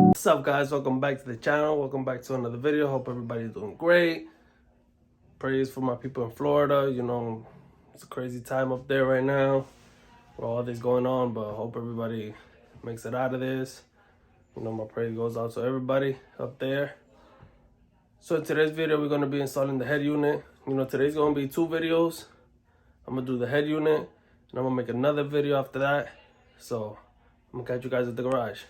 What's up, guys? Welcome back to the channel. Welcome back to another video. Hope everybody's doing great. Praise for my people in Florida. You know, it's a crazy time up there right now with all this going on, but I hope everybody makes it out of this. You know, my praise goes out to everybody up there. So in today's video, we're going to be installing the head unit. You know, today's going to be 2 videos. I'm going to do the head unit, and I'm going to make another video after that. So I'm going to catch you guys at the garage.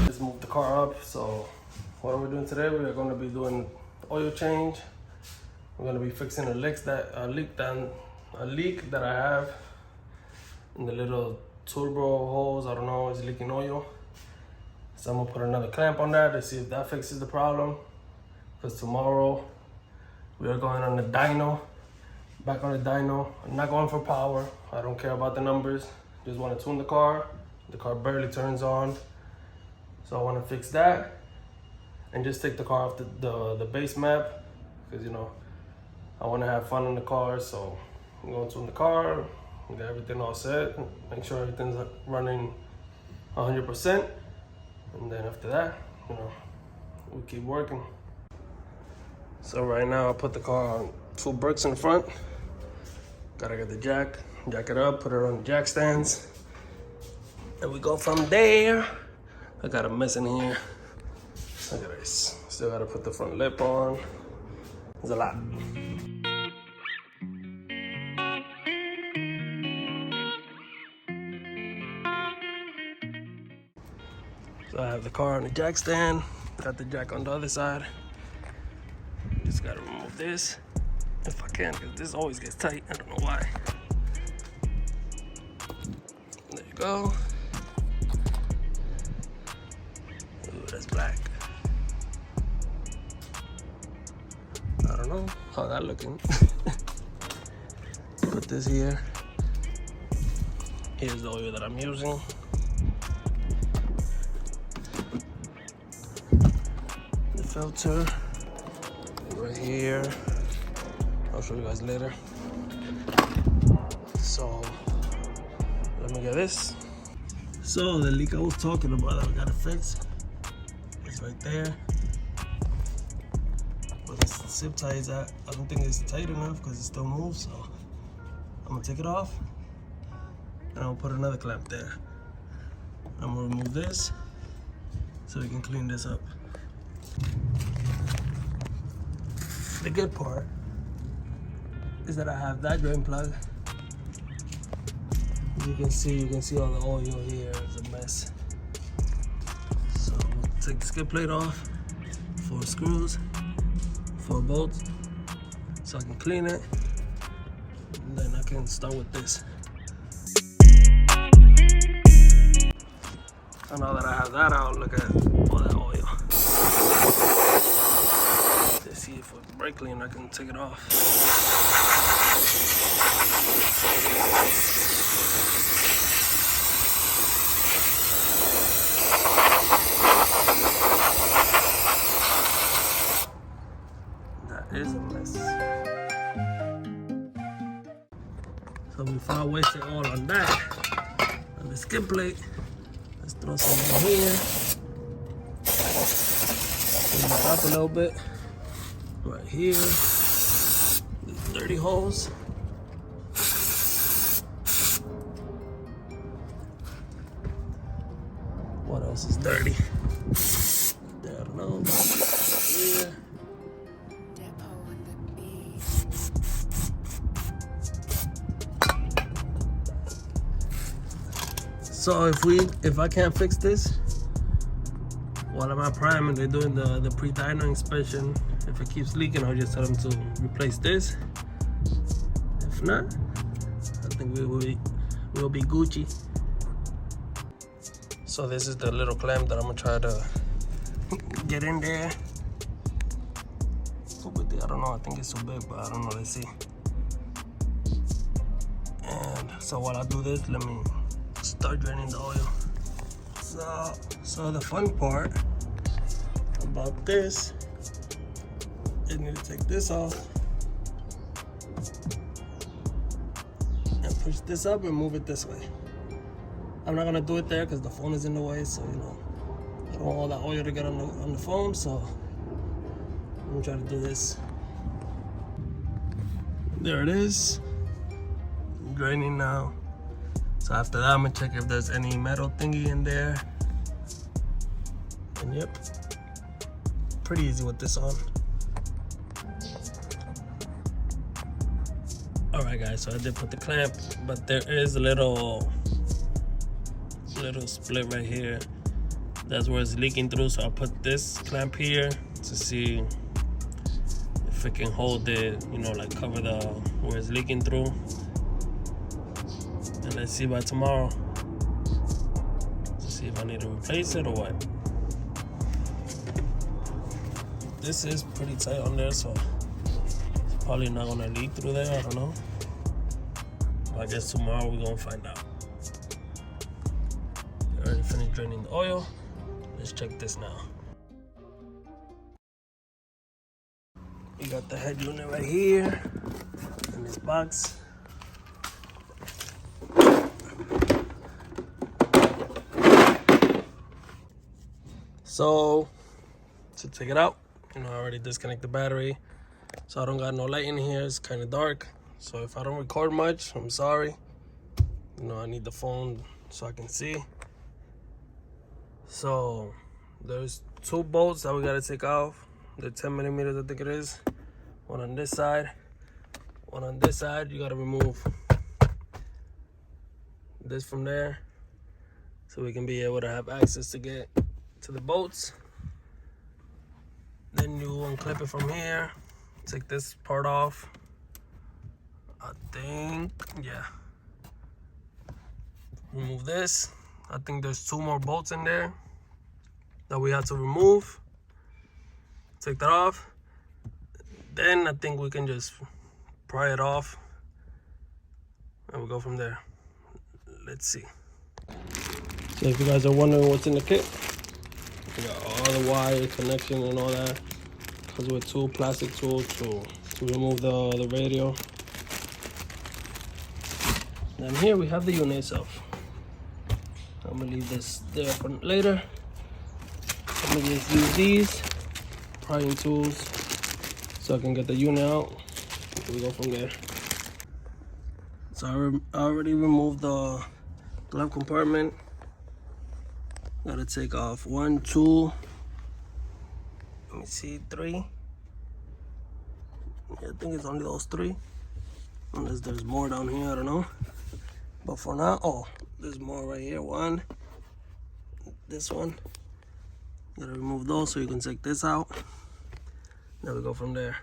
Let's move the car up. So what are we doing today? We are going to be doing oil change. We're going to be fixing a leak that I have in the little turbo hose. I don't know, it's leaking oil. So I'm gonna put another clamp on that to see if that fixes the problem. Because tomorrow we are going on the dyno, back on the dyno. I'm not going for power. I don't care about the numbers. Just want to tune the car. The car barely turns on. So I want to fix that and just take the car off the base map, because you know I want to have fun in the car. So I'm going to tune the car, get everything all set, make sure everything's running 100%. And then after that, you know, we keep working. So right now I put the car on 2 bricks in the front. Gotta get the jack it up, put it on the jack stands. And we go from there. I got a mess in here. Look at this. Still gotta put the front lip on. There's a lot. So I have the car on the jack stand, got the jack on the other side. Just gotta remove this if I can, because this always gets tight. I don't know why. There you go. Ooh, that's black. I don't know how that looking. Put this here. Here's the oil that I'm using. Filter right here. I'll show you guys later. So let me get this. So the leak I was talking about that we gotta fix, it's right there. But the zip tie is I don't think it's tight enough because it still moves. So I'm gonna take it off and I'll put another clamp there. I'm gonna remove this so we can clean this up. The good part is that I have that drain plug. You can see all the oil here. It's a mess. So we'll take the skid plate off, 4 screws, 4 bolts, so I can clean it, and then I can start with this. And now that I have that out, look at all that oil. Let's see if with brake clean I can take it off. That is a mess. So before I waste it all on that, on the skid plate, let's throw some in here. Clean that up a little bit. Right here, these dirty holes. What else is dirty? I don't know. Here. So if I can't fix this, while I'm at Prime and they're doing the pre-dyno inspection, if it keeps leaking, I'll just tell them to replace this. If not, I think we will be Gucci. So this is the little clamp that I'm gonna try to get in there. I don't know, I think it's so big, but I don't know, let's see. And so while I do this, let me start draining the oil. So the fun part about this, you need to take this off and push this up and move it this way. I'm not gonna do it there because the phone is in the way, so you know, I don't want all that oil to get on the phone, so I'm gonna try to do this. There it is, draining now. So after that, I'm gonna check if there's any metal thingy in there. And yep, pretty easy with this on. All right guys, so I did put the clamp, but there is a little split right here. That's where it's leaking through, so I'll put this clamp here to see if it can hold it, you know, like cover where it's leaking through. And let's see by tomorrow to see if I need to replace it or what. This is pretty tight on there, so it's probably not gonna leak through there, I don't know. I guess tomorrow we're gonna find out. Already finished draining the oil. Let's check this now. We got the head unit right here in this box. So to take it out, you know, I already disconnect the battery, so I don't got no light in here. It's kind of dark, so if I don't record much, I'm sorry. You know, I need the phone so I can see. So there's 2 bolts that we gotta take off. They're 10 millimeters, I think it is. One on this side, one on this side. You gotta remove this from there so we can be able to have access to get to the bolts. Then you unclip it from here. Take this part off. I think, yeah. Remove this. I think there's 2 more bolts in there that we have to remove. Take that off. Then I think we can just pry it off and we'll go from there. Let's see. So if you guys are wondering what's in the kit, we got all the wire connection and all that. Because with 2 plastic tools to remove the radio. And here we have the unit itself. I'm gonna leave this there for later. Let me just use these prying tools so I can get the unit out. We go from there. So I already removed the glove compartment. Gotta take off 1, 2. Let me see, 3. Yeah, I think it's only those 3. Unless there's more down here, I don't know. But for now, oh, there's more right here. 1, this one. Gotta remove those so you can take this out. Then we go from there.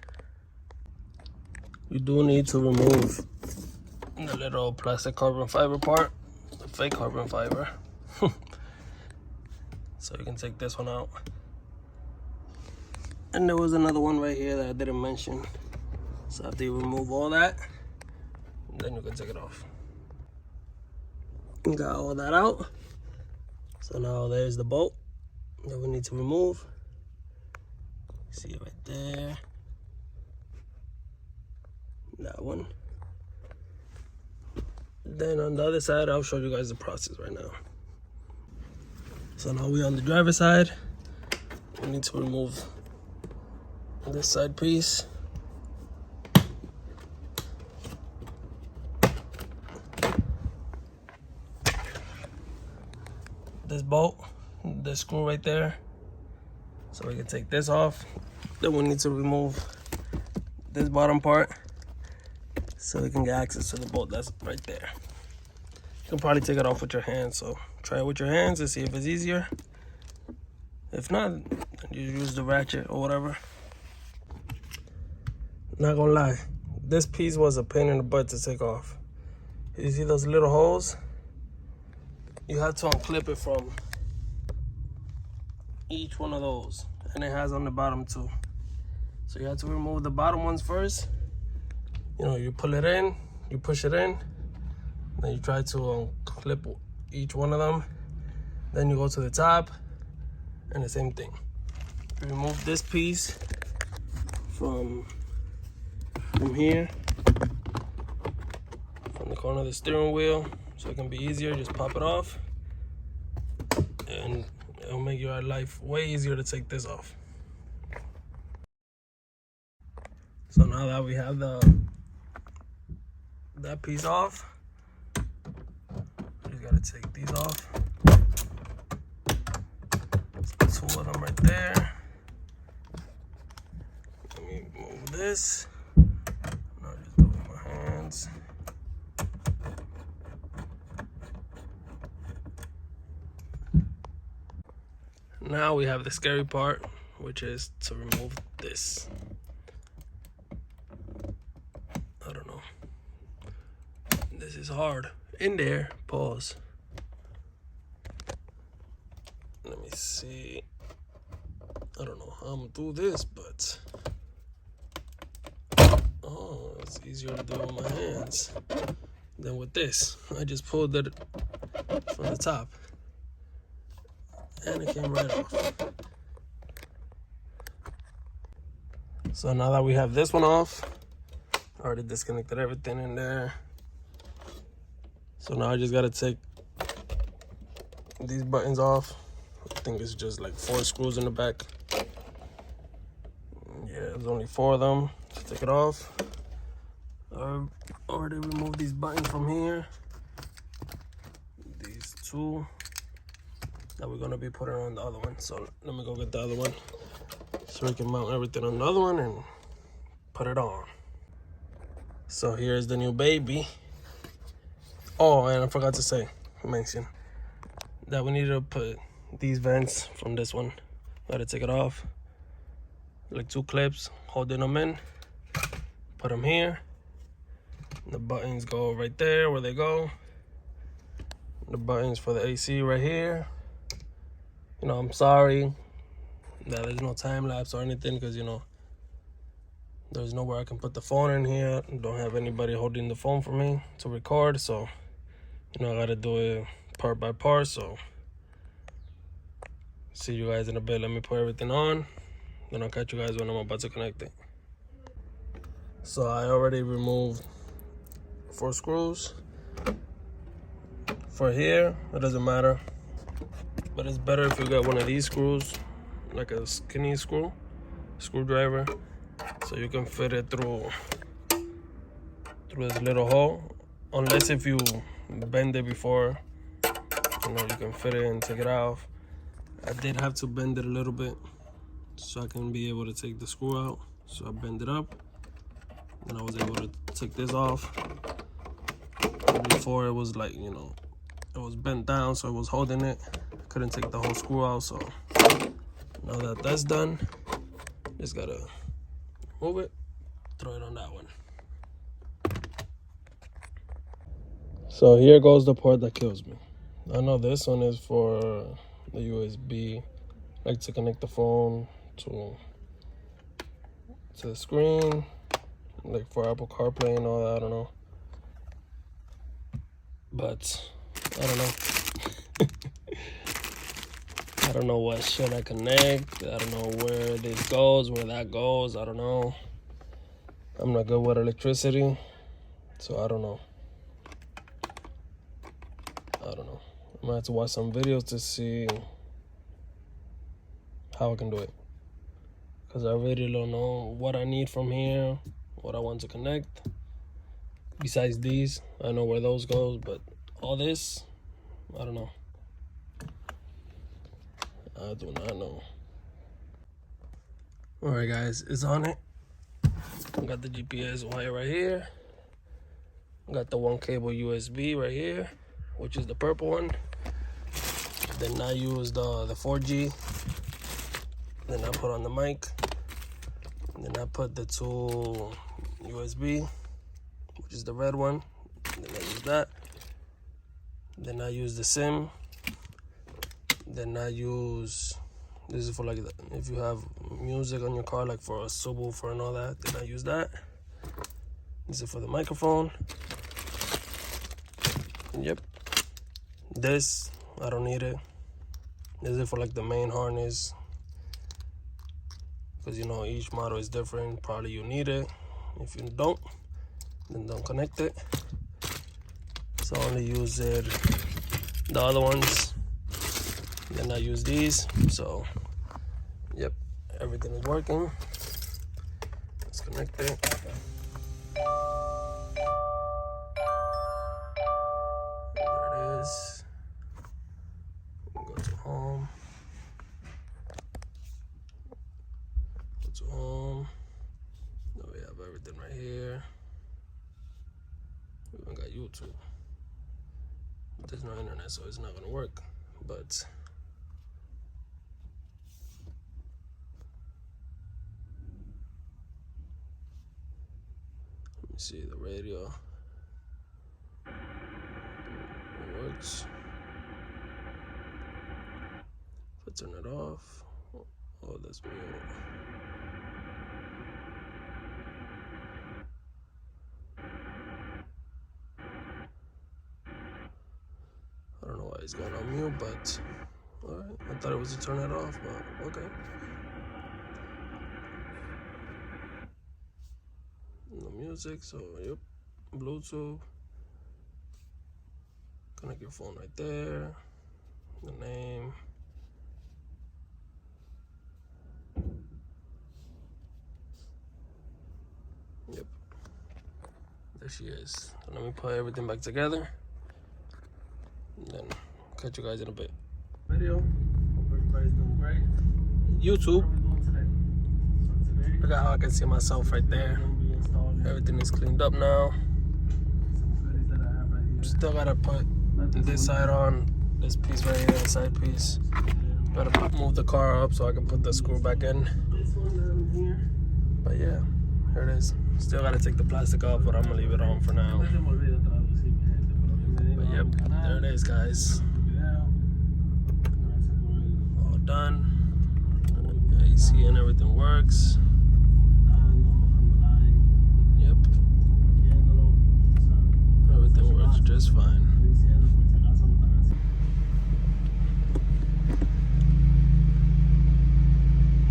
You do need to remove the little plastic carbon fiber part, the fake carbon fiber. So you can take this one out. And there was another one right here that I didn't mention. So after you remove all that, then you can take it off. Got all that out. So now there's the bolt that we need to remove. See it right there. That one. Then on the other side, I'll show you guys the process right now. So now we're on the driver's side. We need to remove this side piece. This bolt, this screw right there. So we can take this off. Then we need to remove this bottom part so we can get access to the bolt that's right there. You can probably take it off with your hands, so try it with your hands and see if it's easier. If not, you use the ratchet or whatever. Not gonna lie, this piece was a pain in the butt to take off. You see those little holes? You have to unclip it from each one of those, and it has on the bottom too. So you have to remove the bottom ones first. You know, you pull it in, you push it in, then you try to clip each one of them, Then you go to the top, and the same thing. Remove this piece from here, from the corner of the steering wheel, so it can be easier. Just pop it off, and it'll make your life way easier to take this off. So now that we have that piece off, we just gotta take these off. There's 2 of them right there. Let me move this. Now just do it with my hands. Now we have the scary part, which is to remove this. I don't know. This is hard. In there, pause. Let me see. I don't know how I'm gonna do this, but oh, it's easier to do it with my hands than with this. I just pulled it from the top, and it came right off. So now that we have this one off, I already disconnected everything in there. So now I just gotta take these buttons off. I think it's just like 4 screws in the back. Yeah, there's only 4 of them. Just take it off. I already removed these buttons from here. These 2 that we're gonna be putting on the other one. So let me go get the other one so we can mount everything on the other one and put it on. So here's the new baby. Oh, and I forgot to mention that we need to put these vents from this one. Gotta take it off. Like 2 clips, holding them in. Put them here. The buttons go right there where they go. The buttons for the AC right here. You know, I'm sorry that there's no time lapse or anything, because you know, there's nowhere I can put the phone in here. I don't have anybody holding the phone for me to record, so you know, I gotta do it part by part. So see you guys in a bit. Let me put everything on, then I'll catch you guys when I'm about to connect it. So I already removed 4 screws. For here, it doesn't matter, but it's better if you get one of these screws, like a skinny screwdriver, so you can fit it through this little hole. Unless if you bend it before, you know, you can fit it and take it off. I did have to bend it a little bit so I can be able to take the screw out. So I bend it up, and I was able to take this off. Before it was like, you know, it was bent down, so it was holding it. Couldn't take the whole screw out. So now that that's done, just gotta move it, throw it on that one. So here goes the part that kills me. I know this one is for the USB, like to connect the phone to the screen, like for Apple CarPlay and all that. I don't know, but I don't know. I don't know what should I connect. I don't know where this goes, where that goes. I don't know. I'm not good with electricity, so I don't know. I'm gonna have to watch some videos to see how I can do it, because I really don't know what I need from here, what I want to connect. Besides these, I know where those goes, but all this, I don't know. I do not know. All right, guys, it's on it. I got the GPS wire right here. Got the 1 cable USB right here, which is the purple one. Then I use the 4G. Then I put on the mic. Then I put the 2 USB, which is the red one. Then I use that. Then I use the SIM. Then I use, this is for like if you have music on your car, like for a subwoofer and all that. Then I use that. This is for the microphone. Yep. This, I don't need it. This is for like the main harness, because you know each model is different. Probably you need it. If you don't, then don't connect it. So only use it the other ones, then I use these. So yep, everything is working. Let's connect it. There it is. Go to home. Go to home. Now we have everything right here. We even got YouTube. But there's no internet, so it's not gonna work. But let me see the radio. It works. If I turn it off, oh, that's weird. I don't know why it's going on mute, but alright. I thought it was to turn it off, but okay. No music, so yep. Bluetooth. Connect your phone right there. The name. Yep. There she is. So let me put everything back together. And then catch you guys in a bit. Video. Hope everybody's doing great. YouTube. Look at how I can see myself right there. Everything is cleaned up now. Still gotta put this side on. This piece right here, the side piece. Gotta move the car up so I can put the screw back in. But yeah, here it is. Still gotta take the plastic off, but I'm gonna leave it on for now. But yep, there it is, guys. All done. AC and everything works. Yep. Everything works just fine.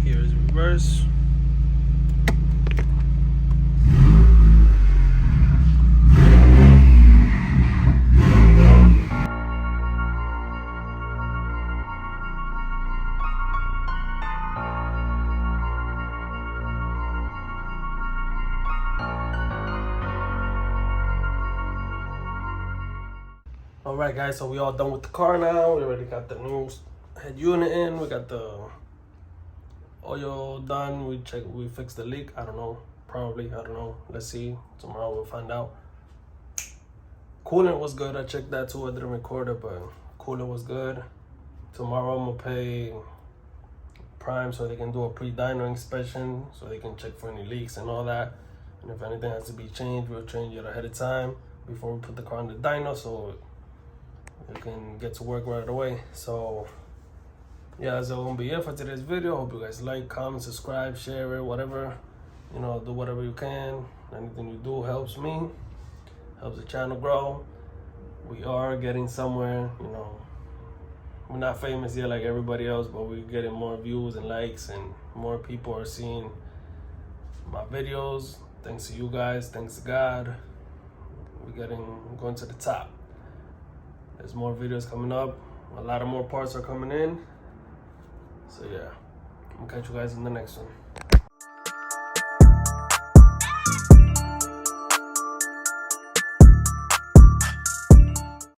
Here's reverse. All right, guys, so we all done with the car now. We already got the new head unit in. We got the oil done. We fixed the leak. I don't know, probably, I don't know. Let's see, tomorrow we'll find out. Coolant was good. I checked that too. I didn't record it, but coolant was good. Tomorrow I'm gonna pay Prime so they can do a pre-dyno inspection, so they can check for any leaks and all that. And if anything has to be changed, we'll change it ahead of time before we put the car on the dyno, so we can get to work right away. So yeah, that's gonna be it for today's video. Hope you guys like, comment, subscribe, share it, whatever. You know, do whatever you can. Anything you do helps me, helps the channel grow. We are getting somewhere, you know. We're not famous yet like everybody else, but we're getting more views and likes, and more people are seeing my videos. Thanks to you guys, thanks to God. We're going to the top. There's more videos coming up. A lot of more parts are coming in. So yeah, I'm gonna catch you guys in the next one.